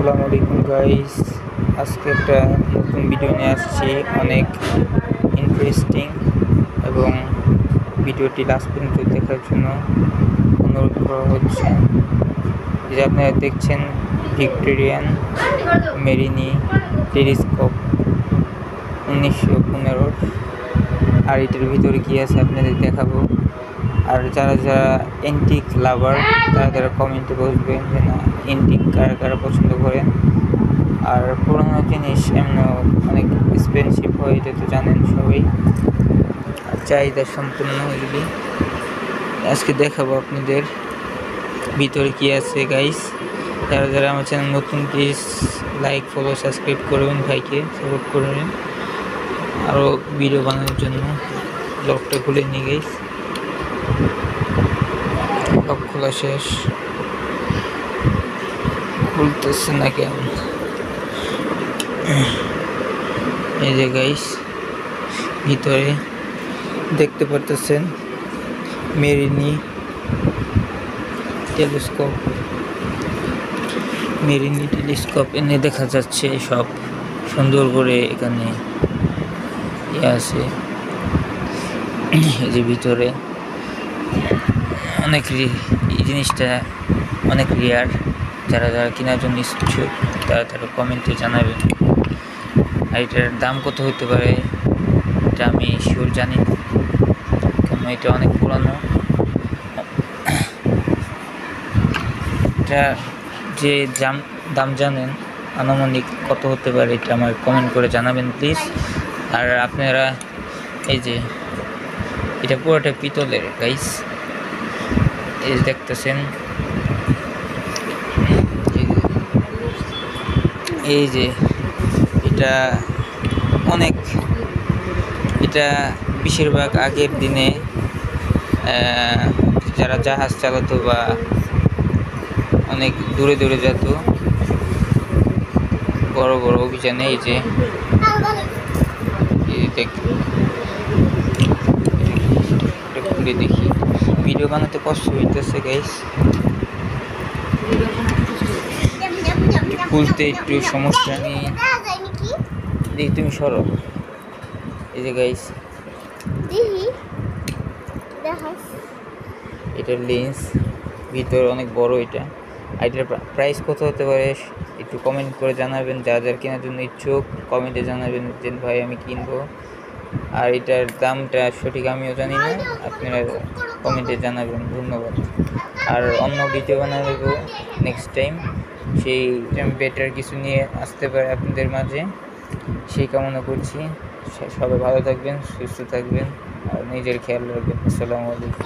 আসসালামু আলাইকুম গাইস, আজকে একটা নতুন ভিডিও নিয়ে আসছি। অনেক ইন্টারেস্টিং এবং ভিডিওটি লাস্ট পর্যন্ত দেখার জন্য অনুরোধ করা হচ্ছে। যে আপনারা দেখছেন ভিক্টোরিয়ান মেরিনি টেলিস্কোপ 1915, আর এটার ভিতরে কী আছে আপনাদের দেখাবো। আর যারা যারা এন্টিক লাভার তারা কমেন্টে বসবেন যে না এন্টিক কারা পছন্দ করেন। আর পুরোনো জিনিস এমন অনেক এক্সপেন্সিভ হয়, এটা তো জানেন সবাই, আর চাহিদা সম্পূর্ণ এগুলি আজকে দেখাবো আপনাদের ভিতরে কি আছে। গাইস, যারা যারা আমার চ্যানেল নতুন, প্লিজ লাইক, ফলো, সাবস্ক্রাইব করবেন, ভাইকে সাপোর্ট করবেন আরও ভিডিও বানানোর জন্য। লকটা খুলে নিয়ে গাইস, লক খোলা শেষ, খুলতেছে না কেন। এই যে গাইস, ভিতরে দেখতে পারতেছেন মেরিনি টেলিস্কোপ এনে দেখা যাচ্ছে সব সুন্দর করে। এখানে আছে, এই যে ভিতরে অনেক এই জিনিসটা অনেক রেয়ার। যারা যারা কেনার জন্য ইচ্ছুক তারা কমেন্টে জানাবেন। আর এটার দাম কত হতে পারে এটা আমি শিওর জানি না, কারণ এটা অনেক পুরানো। এটা যে দাম জানেন আনুমানিক কত হতে পারে এটা আমার কমেন্ট করে জানাবেন প্লিজ। আর আপনারা এই যে এটা পুরোটা পিতলের গাইস, এই দেখতেছেন, এই যে এটা বেশিরভাগ আগের দিনে যারা জাহাজ চালাতো বা অনেক দূরে দূরে যেত বড় বড় অভিযানে, এই যে খুলে দেখি। ভিডিও বানাতে কষ্ট হইতেছে গাইস, খুলতে একটু সমস্যা। আমি দেখি, তুমি সরো। এই যে গাইস, এটার লেন্স ভিতর অনেক বড় এটা। আর এটার প্রাইস কত হতে পারে একটু কমেন্ট করে জানাবেন। যারা যারা কেনার জন্য ইচ্ছুক কমেন্টে জানাবেন যে ভাই আমি কিনবো। আর এটার দামটা সঠিক আমিও জানি না, আপনারা কমেন্টে জানাবেন। ধন্যবাদ। আর অন্য ভিডিও বানাবো নেক্সট টাইম, সেই বেটার কিছু নিয়ে আসতে পারে আপনাদের মাঝে, সেই কামনা করছি। সবাই ভালো থাকবেন, সুস্থ থাকবেন আর নিজের খেয়াল রাখবেন। আসসালামু আলাইকুম।